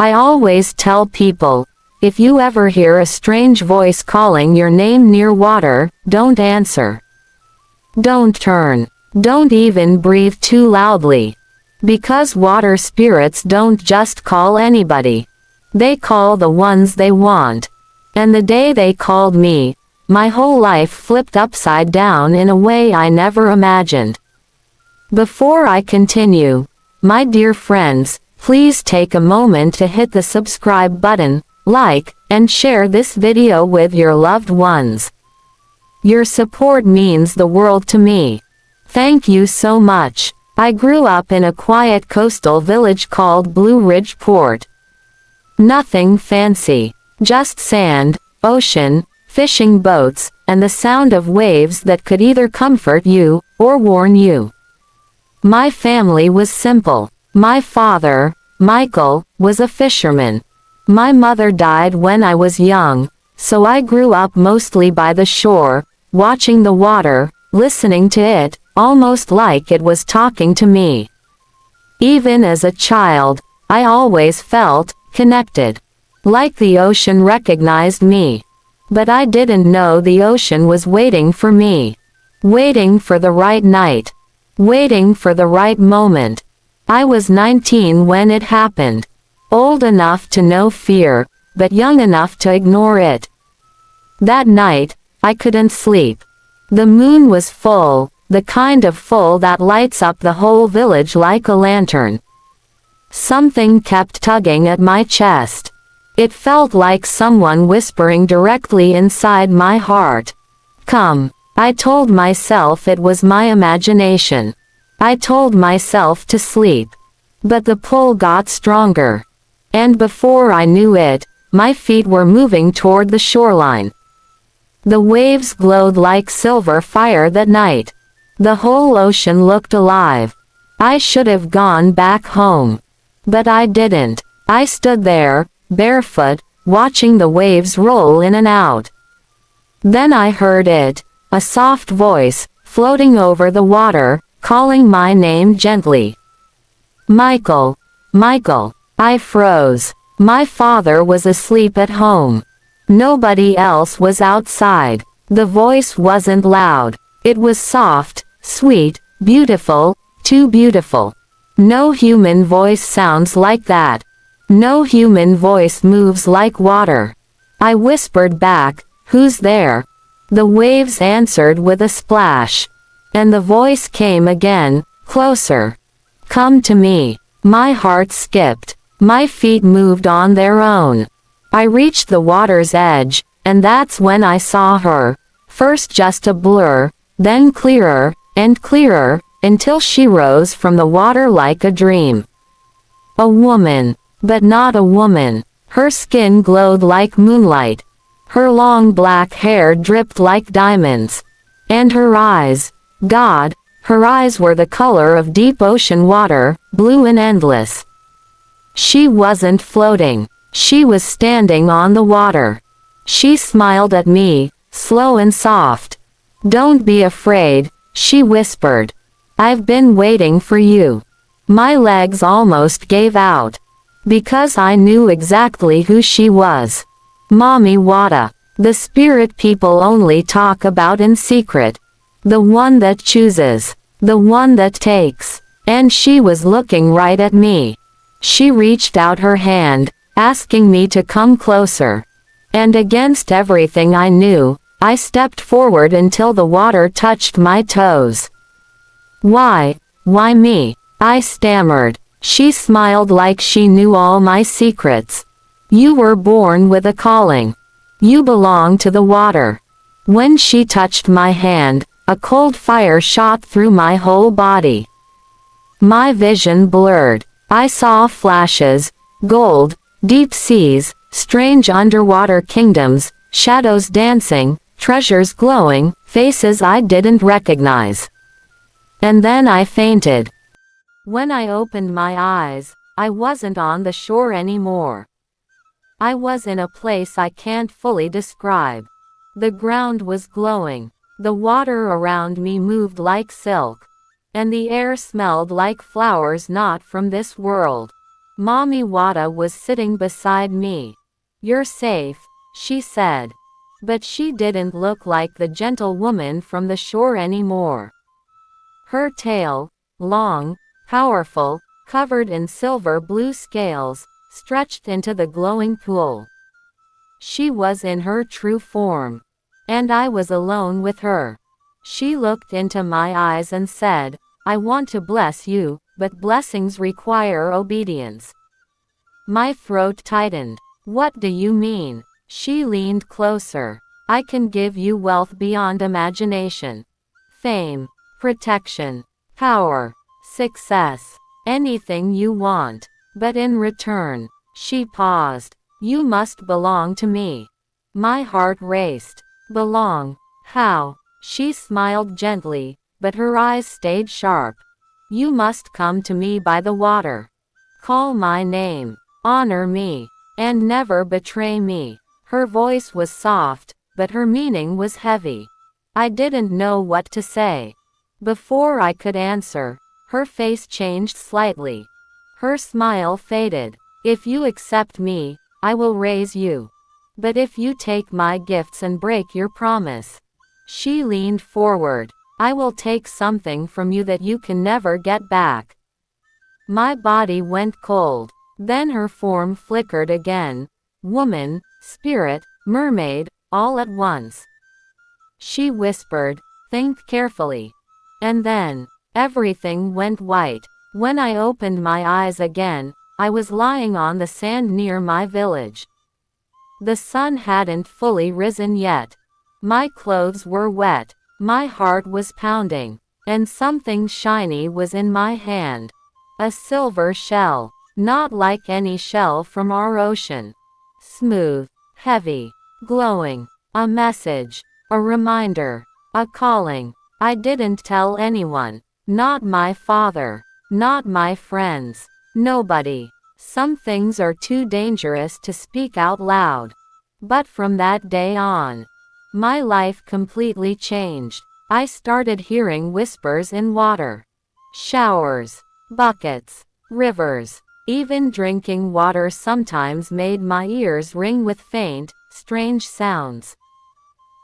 I always tell people, if you ever hear a strange voice calling your name near water, don't answer. Don't turn. Don't even breathe too loudly. Because water spirits don't just call anybody. They call the ones they want. And the day they called me, my whole life flipped upside down in a way I never imagined. Before I continue, my dear friends, please take a moment to hit the subscribe button, like, and share this video with your loved ones. Your support means the world to me. Thank you so much. I grew up in a quiet coastal village called Blue Ridge Port. Nothing fancy. Just sand, ocean, fishing boats, and the sound of waves that could either comfort you, or warn you. My family was simple. My father, Michael, was a fisherman. My mother died when I was young, so I grew up mostly by the shore, watching the water, listening to it, almost like it was talking to me. Even as a child, I always felt connected. Like the ocean recognized me. But I didn't know the ocean was waiting for me. Waiting for the right night. Waiting for the right moment. I was 19 when it happened. Old enough to know fear, but young enough to ignore it. That night, I couldn't sleep. The moon was full, the kind of full that lights up the whole village like a lantern. Something kept tugging at my chest. It felt like someone whispering directly inside my heart. Come. I told myself it was my imagination. I told myself to sleep. But the pull got stronger. And before I knew it, my feet were moving toward the shoreline. The waves glowed like silver fire that night. The whole ocean looked alive. I should have gone back home. But I didn't. I stood there, barefoot, watching the waves roll in and out. Then I heard it, a soft voice, floating over the water, calling my name gently. Michael. Michael. I froze. My father was asleep at home. Nobody else was outside. The voice wasn't loud. It was soft, sweet, beautiful, too beautiful. No human voice sounds like that. No human voice moves like water. I whispered back, "Who's there?" The waves answered with a splash. And the voice came again, closer. "Come to me." My heart skipped. My feet moved on their own. I reached the water's edge, and that's when I saw her. First just a blur, then clearer, and clearer, until she rose from the water like a dream. A woman. But not a woman. Her skin glowed like moonlight. Her long black hair dripped like diamonds. And her eyes, God, her eyes were the color of deep ocean water, blue and endless. She wasn't floating. She was standing on the water. She smiled at me, slow and soft. "Don't be afraid," she whispered. "I've been waiting for you." My legs almost gave out. Because I knew exactly who she was. Mami Wata. The spirit people only talk about in secret. The one that chooses. The one that takes. And she was looking right at me. She reached out her hand, asking me to come closer. And against everything I knew, I stepped forward until the water touched my toes. "Why? Why me?" I stammered. She smiled like she knew all my secrets. "You were born with a calling. You belong to the water." When she touched my hand, a cold fire shot through my whole body. My vision blurred. I saw flashes, gold, deep seas, strange underwater kingdoms, shadows dancing, treasures glowing, faces I didn't recognize. And then I fainted. When I opened my eyes, I wasn't on the shore anymore. I was in a place I can't fully describe. The ground was glowing. The water around me moved like silk. And the air smelled like flowers not from this world. Mami Wata was sitting beside me. "You're safe," she said. But she didn't look like the gentle woman from the shore anymore. Her tail, long, powerful, covered in silver blue scales, stretched into the glowing pool. She was in her true form. And I was alone with her. She looked into my eyes and said, "I want to bless you, but blessings require obedience." My throat tightened. "What do you mean?" She leaned closer. "I can give you wealth beyond imagination. Fame, protection, power, success, anything you want. But in return," she paused, "you must belong to me." My heart raced. Belong? How? She smiled gently, but her eyes stayed sharp. "You must come to me by the water. Call my name. Honor me. And never betray me." Her voice was soft, but her meaning was heavy. I didn't know what to say. Before I could answer, her face changed slightly. Her smile faded. "If you accept me, I will raise you. But if you take my gifts and break your promise," she leaned forward, "I will take something from you that you can never get back." My body went cold. Then her form flickered again. Woman, spirit, mermaid, all at once. She whispered, "Think carefully." And then, everything went white. When I opened my eyes again, I was lying on the sand near my village. The sun hadn't fully risen yet. My clothes were wet. My heart was pounding. And something shiny was in my hand. A silver shell. Not like any shell from our ocean. Smooth, heavy, glowing. A message. A reminder. A calling. I didn't tell anyone. Not my father. Not my friends. Nobody. Some things are too dangerous to speak out loud. But from that day on, my life completely changed. I started hearing whispers in water. Showers. Buckets. Rivers. Even drinking water sometimes made my ears ring with faint, strange sounds.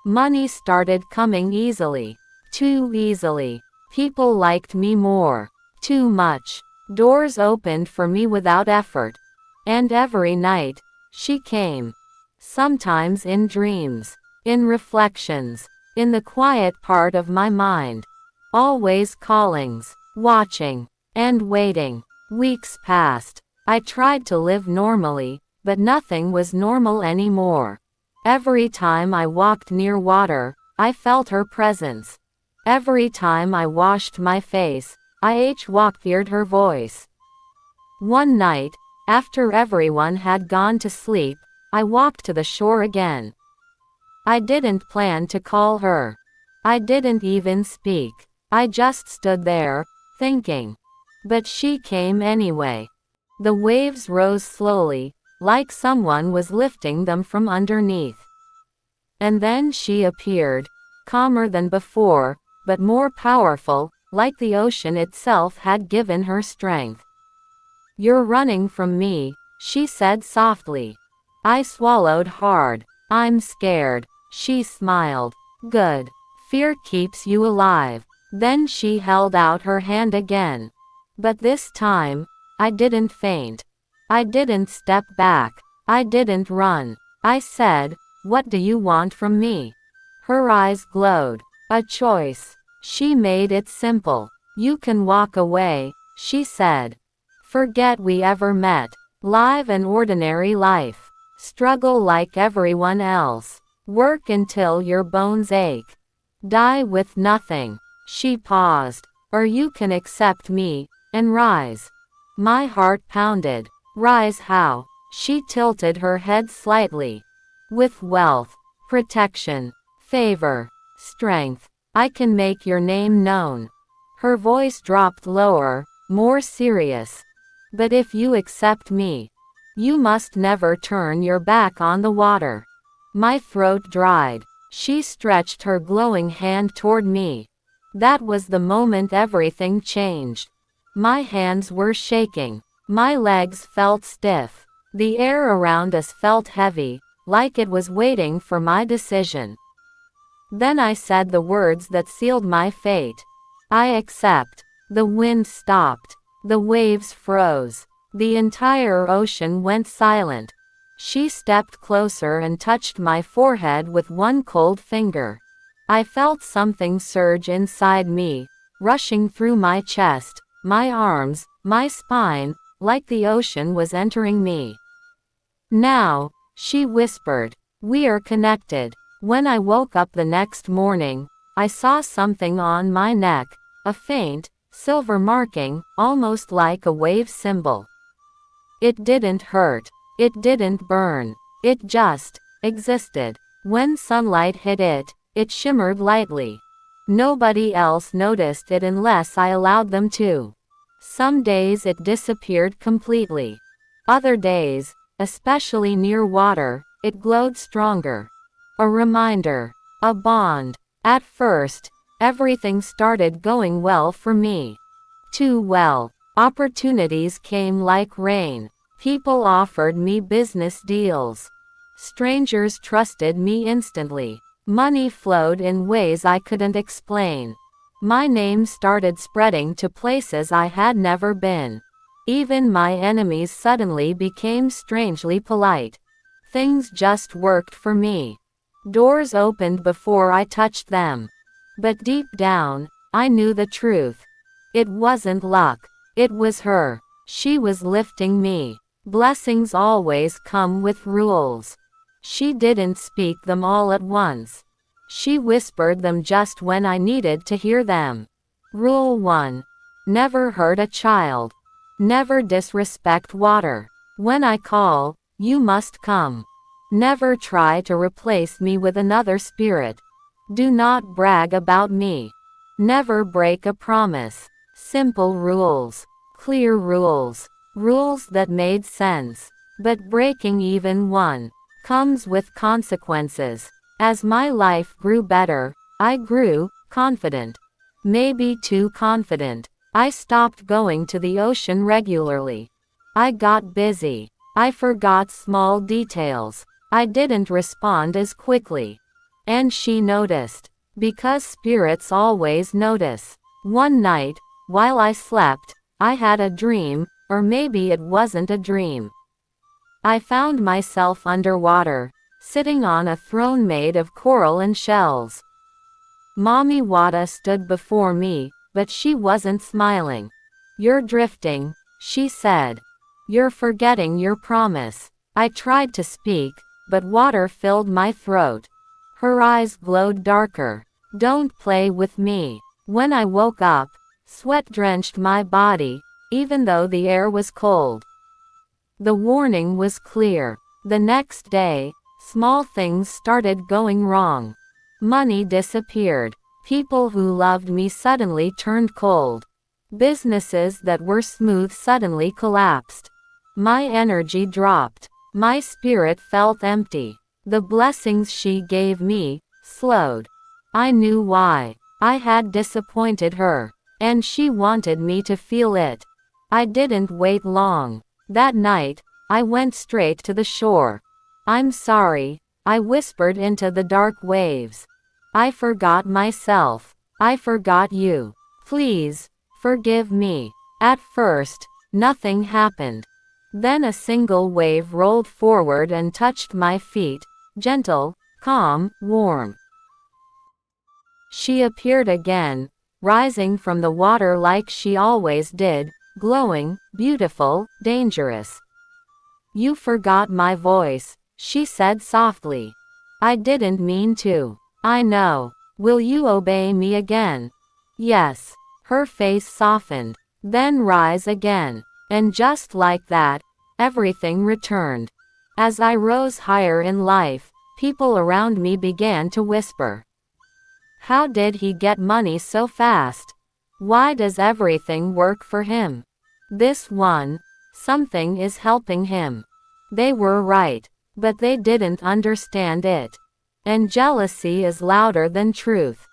Money started coming easily. Too easily. People liked me more. Too much. Doors opened for me without effort. And every night, she came. Sometimes in dreams. In reflections. In the quiet part of my mind. Always callings. Watching. And waiting. Weeks passed. I tried to live normally, but nothing was normal anymore. Every time I walked near water, I felt her presence. Every time I washed my face, I heard her voice. One night, after everyone had gone to sleep, I walked to the shore again. I didn't plan to call her. I didn't even speak. I just stood there, thinking. But she came anyway. The waves rose slowly, like someone was lifting them from underneath. And then she appeared, calmer than before, but more powerful, like the ocean itself had given her strength. "You're running from me," she said softly. I swallowed hard. "I'm scared." She smiled. "Good. Fear keeps you alive." Then she held out her hand again. But this time, I didn't faint. I didn't step back. I didn't run. I said, "What do you want from me?" Her eyes glowed. "A choice." She made it simple. "You can walk away," she said. "Forget we ever met. Live an ordinary life. Struggle like everyone else. Work until your bones ache. Die with nothing." She paused. "Or you can accept me, and rise." My heart pounded. "Rise how?" She tilted her head slightly. "With wealth, protection, favor, strength. I can make your name known." Her voice dropped lower, more serious. "But if you accept me, you must never turn your back on the water." My throat dried. She stretched her glowing hand toward me. That was the moment everything changed. My hands were shaking. My legs felt stiff. The air around us felt heavy, like it was waiting for my decision. Then I said the words that sealed my fate. I accept. The wind stopped. The waves froze. The entire ocean went silent. She stepped closer and touched my forehead with one cold finger. I felt something surge inside me, rushing through my chest, my arms, my spine, like the ocean was entering me. Now, she whispered, we are connected. When I woke up the next morning, I saw something on my neck, a faint, silver marking, almost like a wave symbol. It didn't hurt. It didn't burn. It just existed. When sunlight hit it, it shimmered lightly. Nobody else noticed it unless I allowed them to. Some days it disappeared completely. Other days, especially near water, it glowed stronger. A reminder. A bond. At first, everything started going well for me. Too well. Opportunities came like rain. People offered me business deals. Strangers trusted me instantly. Money flowed in ways I couldn't explain. My name started spreading to places I had never been. Even my enemies suddenly became strangely polite. Things just worked for me. Doors opened before I touched them. But deep down, I knew the truth. It wasn't luck. It was her. She was lifting me. Blessings always come with rules. She didn't speak them all at once. She whispered them just when I needed to hear them. Rule 1. Never hurt a child. Never disrespect water. When I call, you must come. Never try to replace me with another spirit. Do not brag about me. Never break a promise. Simple rules. Clear rules. Rules that made sense. But breaking even one comes with consequences. As my life grew better, I grew confident. Maybe too confident. I stopped going to the ocean regularly. I got busy. I forgot small details. I didn't respond as quickly. And she noticed. Because spirits always notice. One night, while I slept, I had a dream, or maybe it wasn't a dream. I found myself underwater, sitting on a throne made of coral and shells. Mami Wata stood before me, but she wasn't smiling. You're drifting, she said. You're forgetting your promise. I tried to speak, but water filled my throat. Her eyes glowed darker. Don't play with me. When I woke up, sweat drenched my body, even though the air was cold. The warning was clear. The next day, small things started going wrong. Money disappeared. People who loved me suddenly turned cold. Businesses that were smooth suddenly collapsed. My energy dropped. My spirit felt empty. The blessings she gave me slowed. I knew why. I had disappointed her, and she wanted me to feel it. I didn't wait long. That night, I went straight to the shore. I'm sorry, I whispered into the dark waves. I forgot myself. I forgot you. Please, forgive me. At first, nothing happened. Then a single wave rolled forward and touched my feet, gentle, calm, warm. She appeared again, rising from the water like she always did, glowing, beautiful, dangerous. You forgot my voice, she said softly. I didn't mean to. I know. Will you obey me again? Yes. Her face softened. Then rise again. And just like that, everything returned. As I rose higher in life, people around me began to whisper. How did he get money so fast? Why does everything work for him? This one, something is helping him. They were right, but they didn't understand it. And jealousy is louder than truth.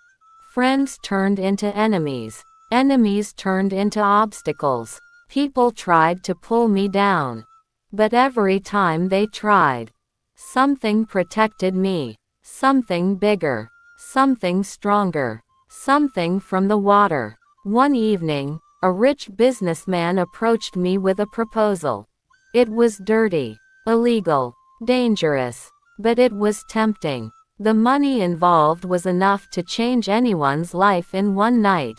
Friends turned into enemies. Enemies turned into obstacles. People tried to pull me down. But every time they tried, something protected me. Something bigger. Something stronger. Something from the water. One evening, a rich businessman approached me with a proposal. It was dirty, illegal, dangerous, but it was tempting. The money involved was enough to change anyone's life in one night.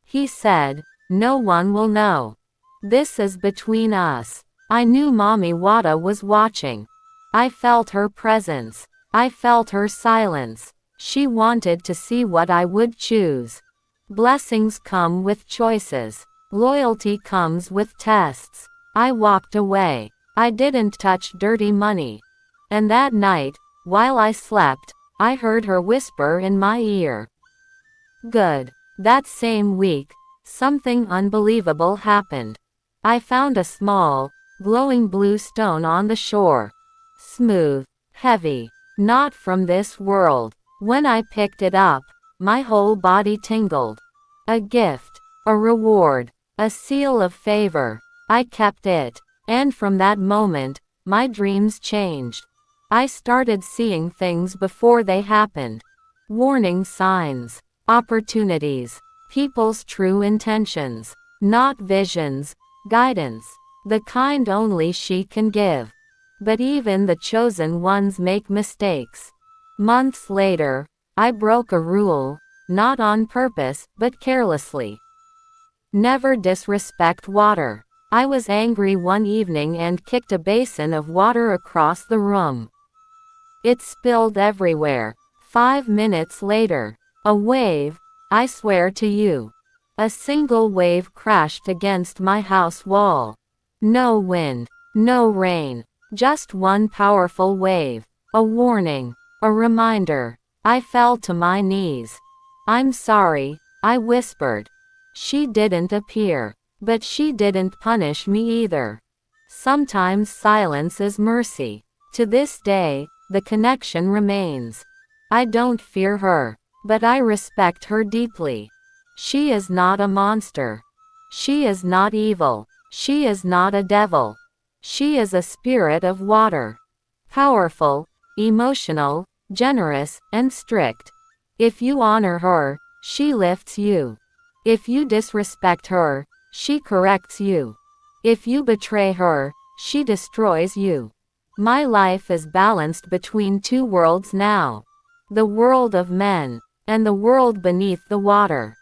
He said, "No one will know. This is between us." I knew Mami Wata was watching. I felt her presence. I felt her silence. She wanted to see what I would choose. Blessings come with choices. Loyalty comes with tests. I walked away. I didn't touch dirty money. And that night, while I slept, I heard her whisper in my ear. Good. That same week, something unbelievable happened. I found a small, glowing blue stone on the shore. Smooth, heavy, not from this world. When I picked it up, my whole body tingled. A gift, a reward, a seal of favor. I kept it, and from that moment, my dreams changed. I started seeing things before they happened. Warning signs, opportunities, people's true intentions, not visions, guidance, the kind only she can give. But even the chosen ones make mistakes. Months later, I broke a rule, not on purpose, but carelessly. Never disrespect water. I was angry one evening and kicked a basin of water across the room. It spilled everywhere. 5 minutes later, a wave, I swear to you. A single wave crashed against my house wall. No wind, no rain, just one powerful wave. A warning, a reminder. I fell to my knees. "I'm sorry," I whispered. She didn't appear, but she didn't punish me either. Sometimes silence is mercy. To this day, the connection remains. I don't fear her, but I respect her deeply. She is not a monster. She is not evil. She is not a devil. She is a spirit of water. Powerful, emotional, generous, and strict. If you honor her, she lifts you. If you disrespect her, she corrects you. If you betray her, she destroys you. My life is balanced between two worlds now. The world of men, and the world beneath the water.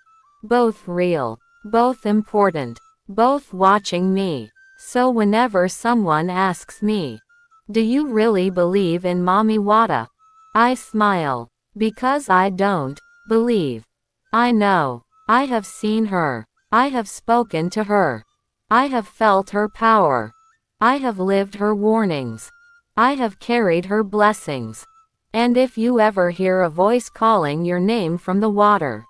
Both real, both important, both watching me. So whenever someone asks me, "Do you really believe in Mami Wata?" I smile. Because I don't believe. I know. I have seen her. I have spoken to her. I have felt her power. I have lived her warnings. I have carried her blessings. And if you ever hear a voice calling your name from the water,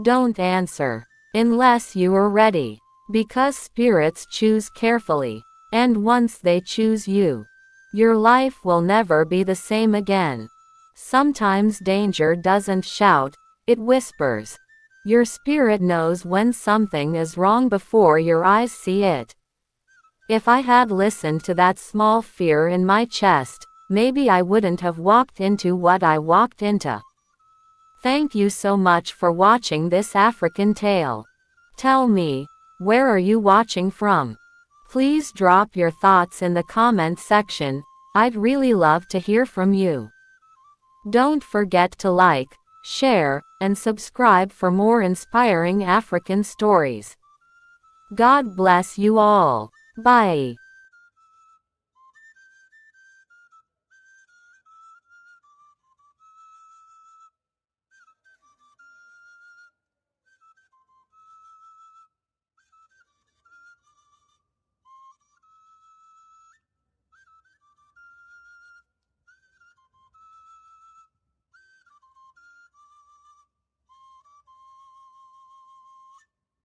don't answer, unless you are ready. Because spirits choose carefully. And once they choose you, your life will never be the same again. Sometimes danger doesn't shout, it whispers. Your spirit knows when something is wrong before your eyes see it. If I had listened to that small fear in my chest, maybe I wouldn't have walked into what I walked into. Thank you so much for watching this African tale. Tell me, where are you watching from? Please drop your thoughts in the comment section. I'd really love to hear from you. Don't forget to like, share, and subscribe for more inspiring African stories. God bless you all. Bye.